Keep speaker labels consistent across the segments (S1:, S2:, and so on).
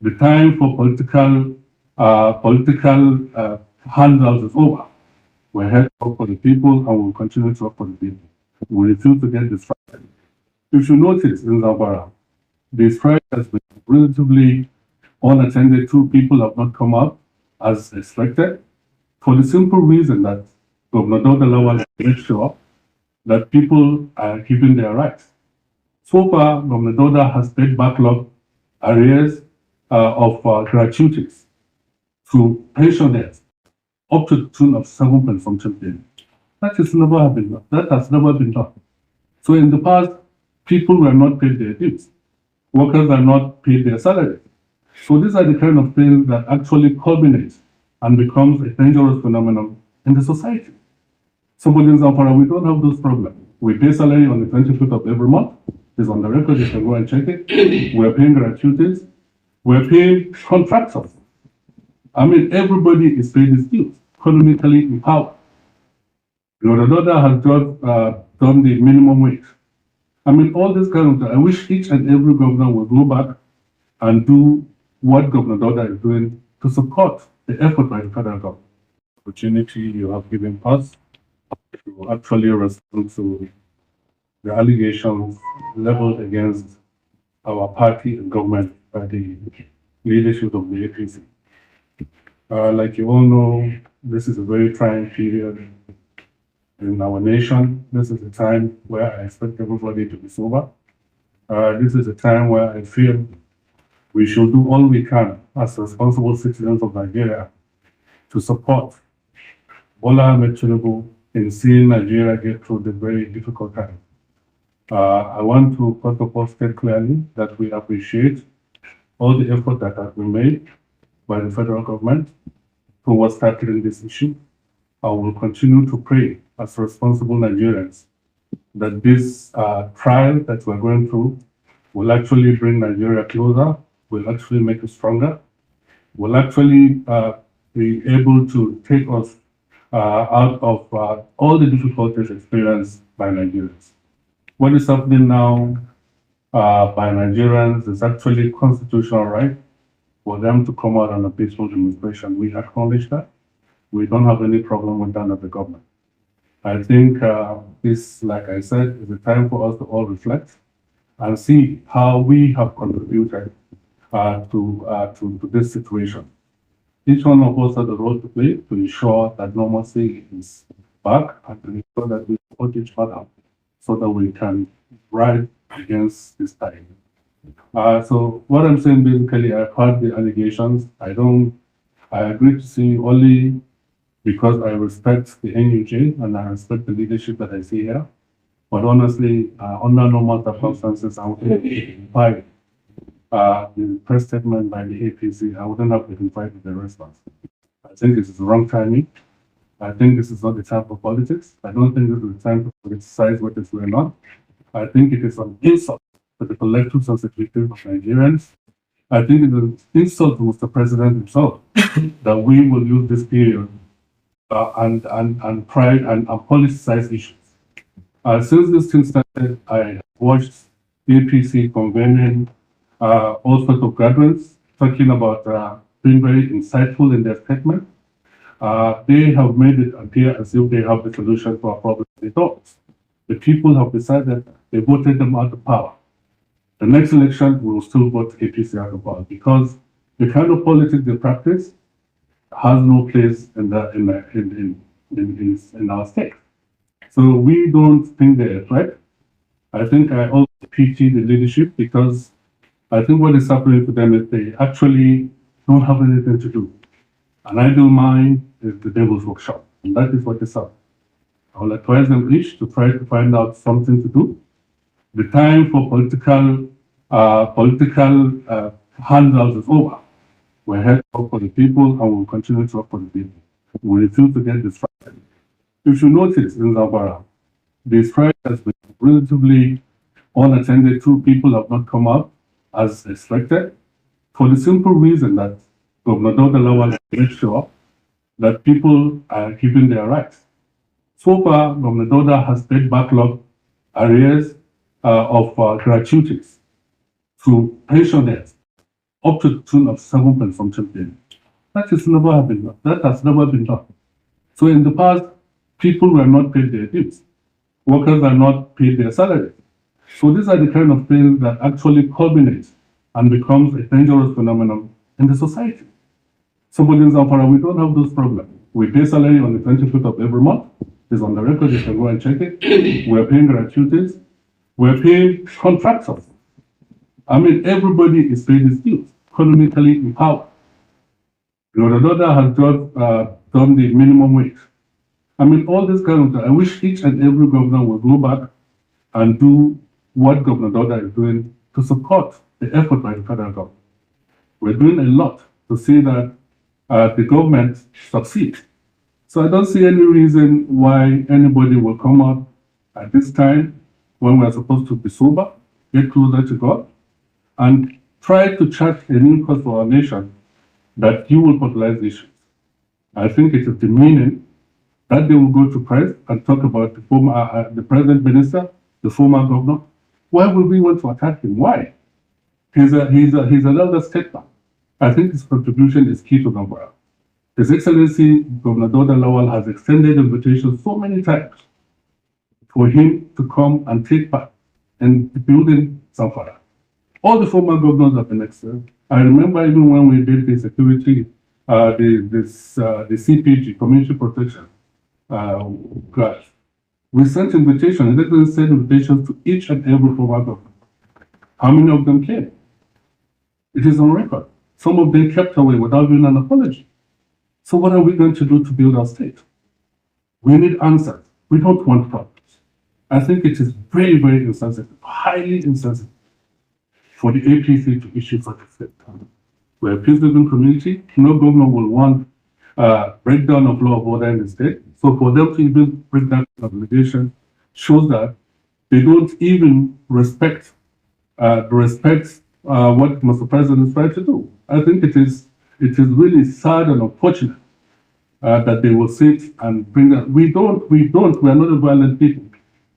S1: The time for political handouts is over. We're here to work for the people and we'll continue to work for the people. We refuse to get distracted. If you notice in Zamfara, the strike has been relatively unattended to. People have not come up as expected for the simple reason that Governor Dodalawa has made sure that people are given their rights. So far, Governor Doda has paid backlog arrears of gratuities to pensioners up to the tune of 7.something billion. That has never been done. That has never been done. So in the past, people were not paid their dues. Workers are not paid their salaries. So these are the kind of things that actually culminate and becomes a dangerous phenomenon in the society. So in Zamfara, we don't have those problems. We pay salary on the 25th of every month. It's on the record, you can go and check it. We're paying gratuities. We're paying contractors. I mean, everybody is paid his dues, economically empowered. Your daughter has just done the minimum wage. I mean, all this kind of thing. I wish each and every governor would go back and do what Governor Doda is doing to support the effort by the federal government. Opportunity you have given us to actually respond to the allegations leveled against our party and government by the leadership of the APC. Like you all know, this is a very trying period in our nation. This is a time where I expect everybody to be sober. This is a time where I feel we should do all we can as responsible citizens of Nigeria to support Bola Ahmed Tinubu in seeing Nigeria get through the very difficult time. I want to first of all state clearly that we appreciate all the effort that has been made by the federal government towards tackling this issue. I will continue to pray as responsible Nigerians that this trial that we're going through will actually bring Nigeria closer, will actually make us stronger, will actually be able to take us out of all the difficulties experienced by Nigerians. What is happening now by Nigerians is actually constitutional right for them to come out on a peaceful demonstration. We acknowledge that. We don't have any problem with that as the government. I think this, like I said, is a time for us to all reflect and see how we have contributed to this situation. Each one of us has a role to play to ensure that normalcy is back and to ensure that we support each other so that we can ride against this time. So what I'm saying basically, I've heard the allegations. I agree to see only because I respect the NUJ and I respect the leadership that I see here. But honestly, under normal circumstances, I would identify the press statement by the APC. I wouldn't have identified with the response. I think this is the wrong timing. I think this is not the time for politics. I don't think this is the time to criticize what is going on. I think it is an insult to the collective sensitivity of Nigerians. I think it is an insult to Mr. President himself that we will use this period and try and politicize issues. Since this thing started, I watched APC convening all sorts of gatherings, talking about being very insightful in their statement. They have made it appear as if they have the solution to our problem. They don't. The people have decided they voted them out of power. The next election, we will still vote APC out of power because the kind of politics they practice has no place in our state. So we don't think they're a threat. I think I also pity the leadership because I think what is happening to them is they actually don't have anything to do. An idle mind is the devil's workshop, and that is what is up. I will advise them each to try to find out something to do. The time for political handouts is over. We're here to work for the people, and we'll continue to work for the people. We refuse to get distracted. If you notice in Zamfara, the strike has been relatively unattended to. People have not come up as expected for the simple reason that Governor Dodalawa made sure that people are given their rights. So far, Governor Doda has paid backlog arrears of gratuities to pensioners up to the tune of 7 point something billion. That has never been done. That has never been done. So in the past, people were not paid their dues. Workers are not paid their salaries. So these are the kind of things that actually culminate and becomes a dangerous phenomenon in the society. So but in Zamfara, we don't have those problems. We pay salary on the 25th of every month. It's on the record, you can go and check it. We're paying gratuities. We're paying contractors. I mean, everybody is paid his dues, economically empowered. Your daughter has just done the minimum wage. I mean, all this kind of thing. I wish each and every governor would go back and do what Governor Dauda is doing to support the effort by the federal government. We're doing a lot to see that the government succeeds. So I don't see any reason why anybody will come up at this time when we're supposed to be sober, get closer to God, and try to chart a new course for our nation that you will fertilize issues. I think it is demeaning that they will go to press and talk about the former, the present minister, the former governor. Why would we want to attack him? Why? He's an elder statesman. I think his contribution is key to Zamfara. His Excellency Governor Dauda Lawal has extended invitations so many times for him to come and take part in building Zamfara. All the former governors have been extended. I remember even when we did the security, the CPG, Community Protection grant, we sent invitations, and they sent invitations to each and every former governor. How many of them came? It is on record. Some of them kept away without giving an apology. So what are we going to do to build our state? We need answers. We don't want problems. I think it is very, very insensitive, highly insensitive for the APC to issue such a statement. We're a peace-loving community. No governor will want breakdown of law of order in the state. So for them to even break that obligation shows that they don't even respect what Mr. President is trying to do. I think it is really sad and unfortunate that they will sit and bring that. We are not a violent people.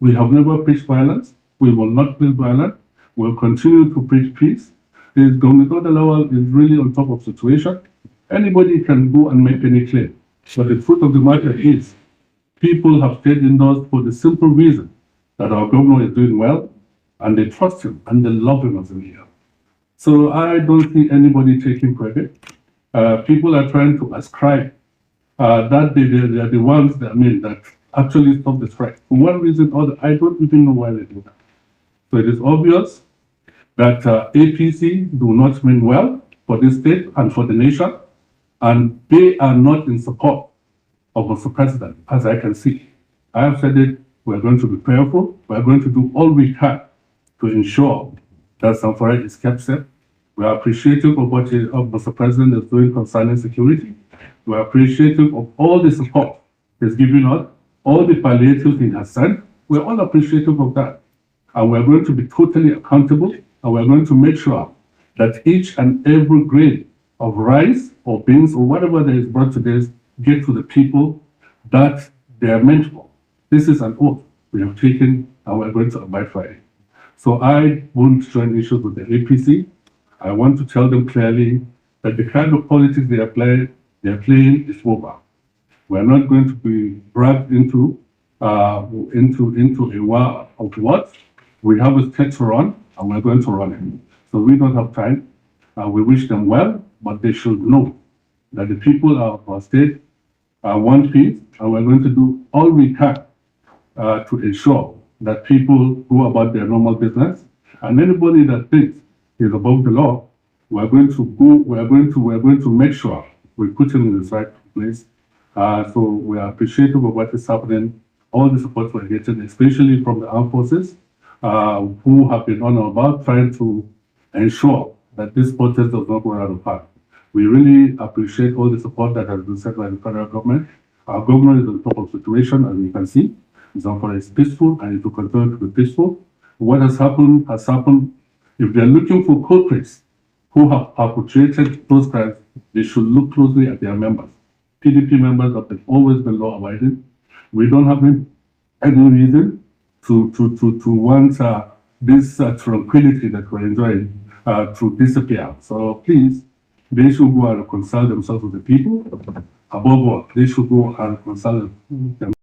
S1: We have never preached violence. We will not preach violence. We'll continue to preach peace. Governor Lawal is really on top of the situation. Anybody can go and make any claim. But the truth of the matter is, people have stayed indoors for the simple reason that our governor is doing well, and they trust him and they love him as a leader. So I don't see anybody taking credit. People are trying to ascribe that they are the ones that actually stop the strike. For one reason or the other, I don't even know why they do that. So it is obvious that APC do not mean well for this state and for the nation, and they are not in support of Mr. President, as I can see. I have said it, we're going to be prayerful, we're going to do all we can to ensure that Zamfara is kept safe. We are appreciative of what Mr. President is doing concerning security. We are appreciative of all the support he's giving us, all the palliatives he has sent. We're all appreciative of that. And we're going to be totally accountable, and we're going to make sure that each and every grain of rice or beans or whatever that is brought to this get to the people that they are meant for. This is an oath we have taken, and we're going to abide by it. So I won't join issues with the APC. I want to tell them clearly that the kind of politics they are playing is over. We're not going to be dragged into a war of what? We have a state to run, and we're going to run it. So we don't have time. We wish them well, but they should know that the people of our state want peace, and we're going to do all we can to ensure that people go about their normal business. And anybody that thinks he's above the law, we're going to make sure we put him in the right place. So we are appreciative of what is happening, all the support we're getting, especially from the armed forces, who have been on our back trying to ensure that this protest does not go out of hand. We really appreciate all the support that has been sent by the federal government. Our government is on top of the situation, as you can see. Zamfara is peaceful, and it will continue to be peaceful. What has happened has happened. If they're looking for culprits who have perpetrated those crimes, they should look closely at their members. PDP members have always been law-abiding. We don't have any reason to want this tranquility that we're enjoying to disappear. So please, they should go and reconcile themselves with the people. Above all, they should go and reconcile themselves